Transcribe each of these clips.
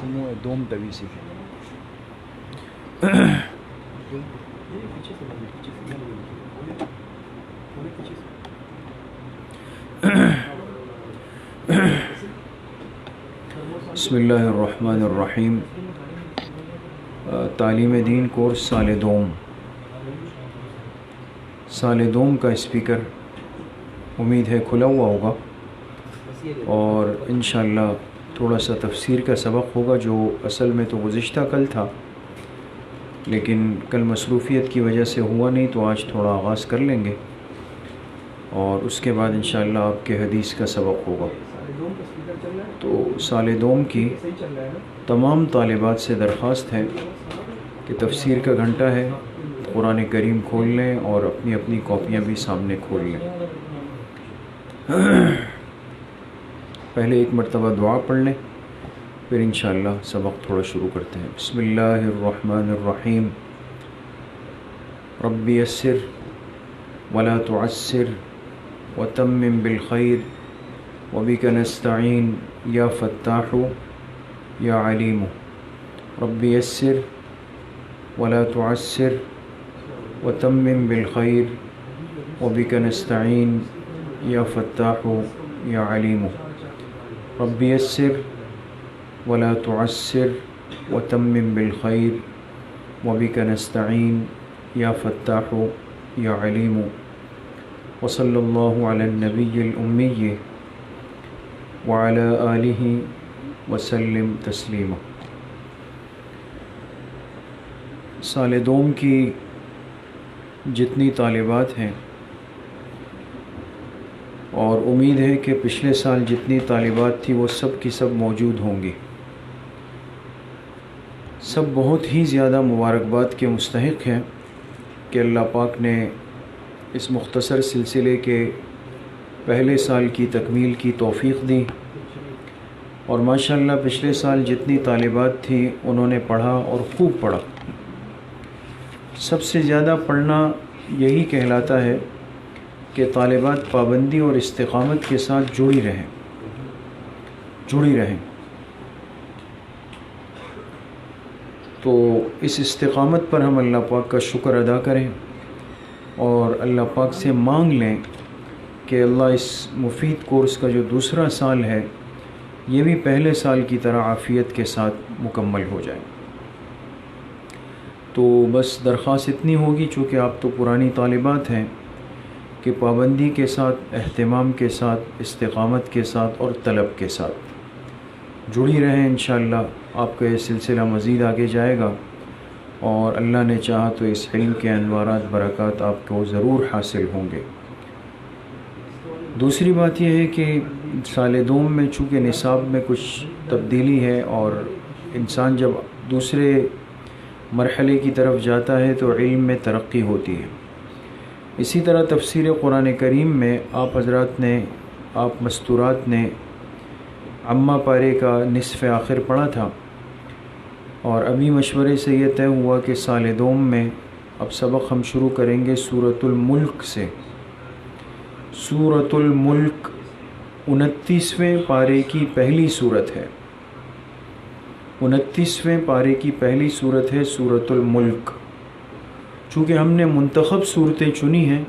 سمو دوم دویسی بسم اللہ الرحمن الرحیم. تعلیم دین کورس سال دوم کا اسپیکر امید ہے کھلا ہوا ہوگا، اور انشاءاللہ تھوڑا سا تفسیر کا سبق ہوگا جو اصل میں تو گزشتہ کل تھا، لیکن کل مصروفیت کی وجہ سے ہوا نہیں، تو آج تھوڑا آغاز کر لیں گے اور اس کے بعد انشاءاللہ آپ کے حدیث کا سبق ہوگا. تو سال دوم کی تمام طالبات سے درخواست ہے کہ تفسیر کا گھنٹہ ہے، قرآن کریم کھول لیں اور اپنی اپنی کاپیاں بھی سامنے کھول لیں. پہلے ایک مرتبہ دعا پڑھ لیں، پھر انشاءاللہ سبق تھوڑا شروع کرتے ہیں. بسم اللہ الرحمن الرحیم. رب یسر ولا تعسر وتمم بالخیر وبک نستعین یا فتاح یا علیم. رب یسر ولا تعسر وتمم بالخیر وبک نستعین یا فتاح یا علیم. رب یسر ولا تعسر وتمم بالخیر وبک نستعین یا فتاح یا علیم. وصلی اللہ علی النبی الامی وعلی آلہ وسلم تسلیما. سال دوم کی جتنی طالبات ہیں، اور امید ہے کہ پچھلے سال جتنی طالبات تھی وہ سب کی سب موجود ہوں گی، سب بہت ہی زیادہ مبارکباد کے مستحق ہیں کہ اللہ پاک نے اس مختصر سلسلے کے پہلے سال کی تکمیل کی توفیق دی. اور ماشاءاللہ پچھلے سال جتنی طالبات تھی انہوں نے پڑھا اور خوب پڑھا. سب سے زیادہ پڑھنا یہی کہلاتا ہے کہ طالبات پابندی اور استقامت کے ساتھ جڑی رہیں. تو اس استقامت پر ہم اللہ پاک کا شکر ادا کریں اور اللہ پاک سے مانگ لیں کہ اللہ اس مفید کورس کا جو دوسرا سال ہے یہ بھی پہلے سال کی طرح عافیت کے ساتھ مکمل ہو جائے. تو بس درخواست اتنی ہوگی، چونکہ آپ تو پرانی طالبات ہیں، کہ پابندی کے ساتھ، اہتمام کے ساتھ، استقامت کے ساتھ اور طلب کے ساتھ جڑی رہیں. انشاءاللہ آپ کا یہ سلسلہ مزید آگے جائے گا، اور اللہ نے چاہا تو اس علم کے انوارات، برکات آپ کو ضرور حاصل ہوں گے. دوسری بات یہ ہے کہ سال دوم میں چونکہ نصاب میں کچھ تبدیلی ہے، اور انسان جب دوسرے مرحلے کی طرف جاتا ہے تو علم میں ترقی ہوتی ہے. اسی طرح تفسیر قرآن کریم میں آپ مستورات نے عامہ پارے کا نصف آخر پڑھا تھا، اور ابھی مشورے سے یہ طے ہوا کہ سال دوم میں اب سبق ہم شروع کریں گے سورۃ الملک سے. سورۃ الملک 29ویں پارے کی پہلی صورت ہے. 29ویں پارے کی پہلی صورت ہے سورۃ الملک. چونکہ ہم نے منتخب صورتیں چنی ہیں،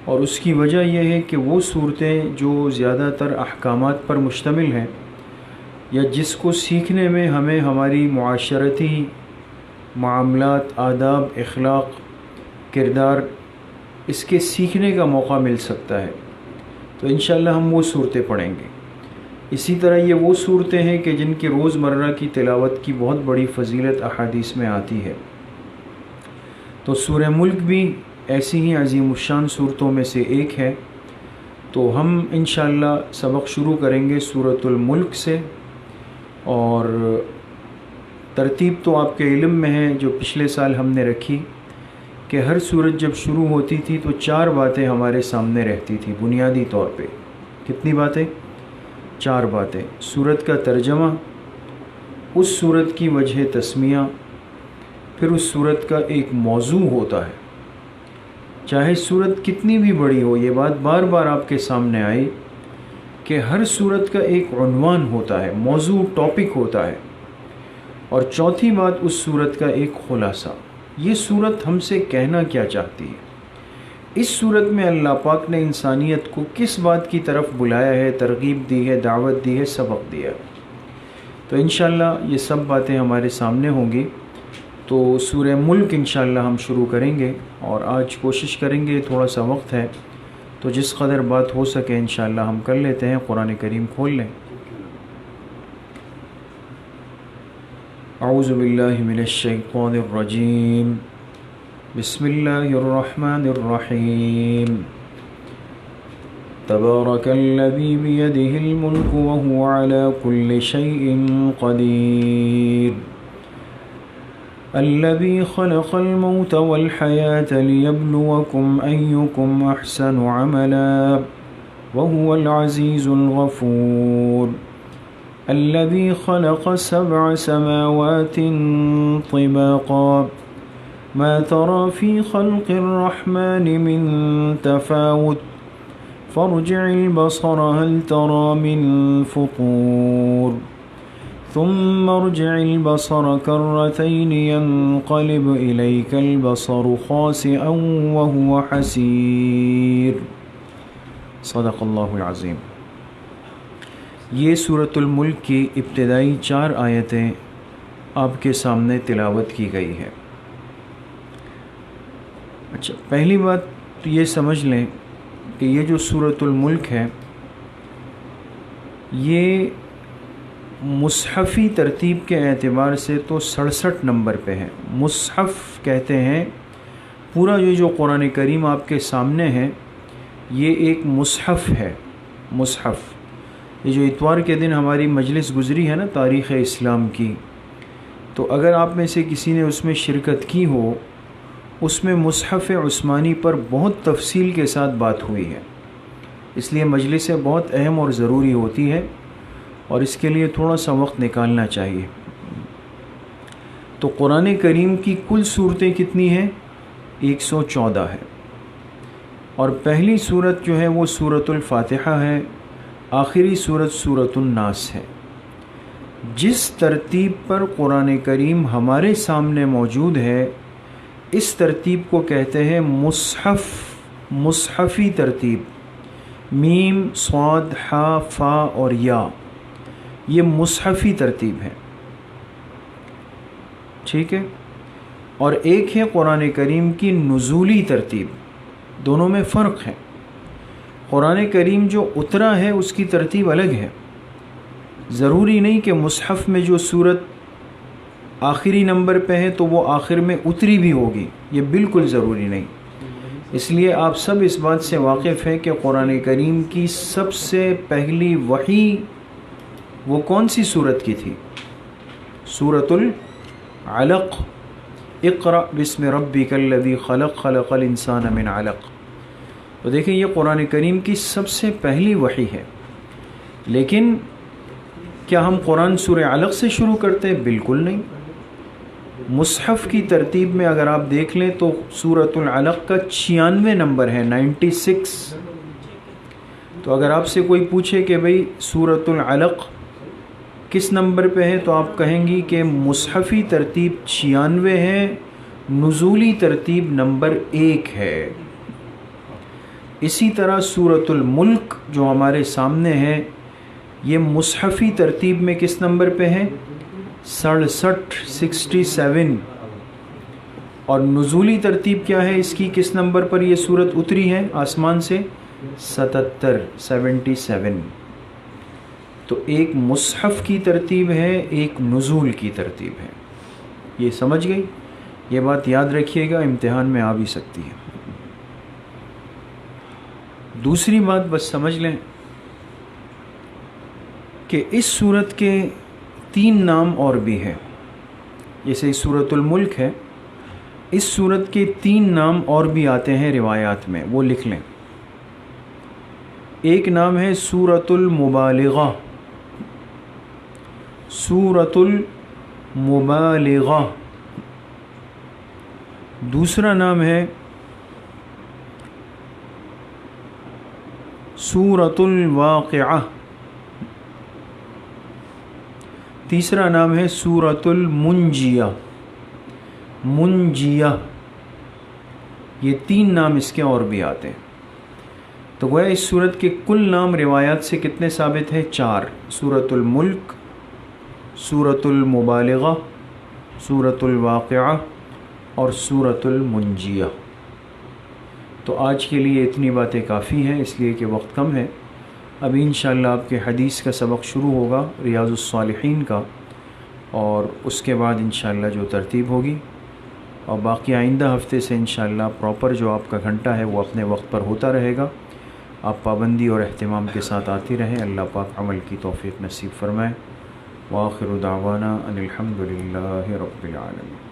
اور اس کی وجہ یہ ہے کہ وہ صورتیں جو زیادہ تر احکامات پر مشتمل ہیں، یا جس کو سیکھنے میں ہمیں ہماری معاشرتی معاملات، آداب، اخلاق، کردار، اس کے سیکھنے کا موقع مل سکتا ہے، تو انشاءاللہ ہم وہ صورتیں پڑھیں گے. اسی طرح یہ وہ صورتیں ہیں کہ جن کی روزمرہ کی تلاوت کی بہت بڑی فضیلت احادیث میں آتی ہے. تو سورہ ملک بھی ایسی ہی عظیم الشان صورتوں میں سے ایک ہے. تو ہم انشاءاللہ سبق شروع کریں گے سورۃ الملک سے، اور ترتیب تو آپ کے علم میں ہے جو پچھلے سال ہم نے رکھی، کہ ہر سورت جب شروع ہوتی تھی تو 4 باتیں ہمارے سامنے رہتی تھی بنیادی طور پہ. کتنی باتیں؟ 4 باتیں. سورت کا ترجمہ، اس سورت کی وجہ تسمیہ، پھر اس سورت کا ایک موضوع ہوتا ہے. چاہے سورت کتنی بھی بڑی ہو، یہ بات بار بار آپ کے سامنے آئی کہ ہر سورت کا ایک عنوان ہوتا ہے، موضوع، ٹاپک ہوتا ہے. اور چوتھی بات اس صورت کا ایک خلاصہ، یہ صورت ہم سے کہنا کیا چاہتی ہے۔ اس صورت میں اللہ پاک نے انسانیت کو کس بات کی طرف بلایا ہے، ترغیب دی ہے، دعوت دی ہے، سبق دیا ہے۔ تو انشاءاللہ یہ سب باتیں ہمارے سامنے ہوں گی۔ تو سورہ ملک انشاءاللہ ہم شروع کریں گے، اور آج کوشش کریں گے، تھوڑا سا وقت ہے تو جس قدر بات ہو سکے انشاءاللہ ہم کر لیتے ہیں۔ قرآن کریم کھول لیں۔ اعوذ باللہ من الشیطان الرجیم، بسم اللہ الرحمن الرحیم۔ تبارک الذی بیدہ الملک وہو علی کل شیء قدیر، الذی خلق الموت والحیاة لیبلوکم ایکم احسن عملا وہو العزیز الغفور، الذی خلق 7 سماوات طباقا ما ترى في خلق الرحمن من تفاوت فارجع البصر هل ترى من فطور ثم ارجع البصر كرتين ينقلب إليك البصر خاسئا وهو حسير۔ صدق اللہ العظیم۔ یہ سورۃ الملک کی ابتدائی 4 آیتیں آپ کے سامنے تلاوت کی گئی ہے۔ اچھا، پہلی بات تو یہ سمجھ لیں کہ یہ جو سورۃ الملک ہے یہ مصحفی ترتیب کے اعتبار سے تو 67 نمبر پہ ہے۔ مصحف کہتے ہیں پورا یہ جو قرآن کریم آپ کے سامنے ہے یہ ایک مصحف ہے۔ مصحف، یہ جو اتوار کے دن ہماری مجلس گزری ہے نا تاریخ اسلام کی، تو اگر آپ میں سے کسی نے اس میں شرکت کی ہو، اس میں مصحف عثمانی پر بہت تفصیل کے ساتھ بات ہوئی ہے۔ اس لیے مجلسیں بہت اہم اور ضروری ہوتی ہے، اور اس کے لیے تھوڑا سا وقت نکالنا چاہیے۔ تو قرآن کریم کی کل صورتیں کتنی ہیں؟ 114 ہے، اور پہلی صورت جو ہے وہ سورۃ الفاتحہ ہے، آخری صورت سورۃ الناس ہے۔ جس ترتیب پر قرآن کریم ہمارے سامنے موجود ہے اس ترتیب کو کہتے ہیں مصحف، مصحفی ترتیب، میم، صاد، حا، فا اور یا، یہ مصحفی ترتیب ہے، ٹھیک ہے۔ اور ایک ہے قرآن کریم کی نزولی ترتیب، دونوں میں فرق ہے۔ قرآن کریم جو اترا ہے اس کی ترتیب الگ ہے، ضروری نہیں کہ مصحف میں جو صورت آخری نمبر پہ ہے تو وہ آخر میں اتری بھی ہوگی، یہ بالکل ضروری نہیں۔ اس لیے آپ سب اس بات سے واقف ہیں کہ قرآن کریم کی سب سے پہلی وحی وہ کون سی صورت کی تھی؟ سورۃ العلق، اقرأ بسم ربک الذی خلق، خلق الانسان من علق۔ تو دیکھیں یہ قرآن کریم کی سب سے پہلی وحی ہے، لیکن کیا ہم قرآن سورہ علق سے شروع کرتے ہیں؟ بالکل نہیں۔ مصحف کی ترتیب میں اگر آپ دیکھ لیں تو سورۃ العلق کا 96 نمبر ہے، 96۔ تو اگر آپ سے کوئی پوچھے کہ بھئی سورۃ العلق کس نمبر پہ ہے تو آپ کہیں گی کہ مصحفی ترتیب 96 ہے، نزولی ترتیب نمبر 1 ہے۔ اسی طرح سورۃ الملک جو ہمارے سامنے ہے یہ مصحفی ترتیب میں کس نمبر پہ ہے؟ 67، اور نزولی ترتیب کیا ہے اس کی، کس نمبر پر یہ سورت اتری ہے آسمان سے؟ 77۔ تو ایک مصحف کی ترتیب ہے، ایک نزول کی ترتیب ہے۔ یہ سمجھ گئی؟ یہ بات یاد رکھیے گا، امتحان میں آ بھی سکتی ہے۔ دوسری بات بس سمجھ لیں کہ اس صورت کے 3 نام اور بھی ہیں، جیسے سورۃ الملک ہے، اس صورت کے 3 نام اور بھی آتے ہیں روایات میں، وہ لکھ لیں۔ ایک نام ہے سورۃ المبالغہ، سورۃ المبالغہ۔ دوسرا نام ہے سورۃ الواقعہ۔ تیسرا نام ہے سورۃ المنجیہ، منجیہ، یہ 3 نام اس کے اور بھی آتے ہیں۔ تو گویا اس سورت کے کل نام روایات سے کتنے ثابت ہیں؟ 4، سورۃ الملک، سورۃ المبالغہ، سورۃ الواقعہ اور سورۃ المنجیہ۔ تو آج کے لیے اتنی باتیں کافی ہیں، اس لیے کہ وقت کم ہے۔ ابھی انشاءاللہ آپ کے حدیث کا سبق شروع ہوگا، ریاض الصالحین کا، اور اس کے بعد انشاءاللہ جو ترتیب ہوگی، اور باقی آئندہ ہفتے سے انشاءاللہ پراپر جو آپ کا گھنٹہ ہے وہ اپنے وقت پر ہوتا رہے گا۔ آپ پابندی اور اہتمام کے ساتھ آتی رہیں۔ اللہ پاک عمل کی توفیق نصیب فرمائے۔ وآخر دعوانا ان الحمد للہ رب العالمین۔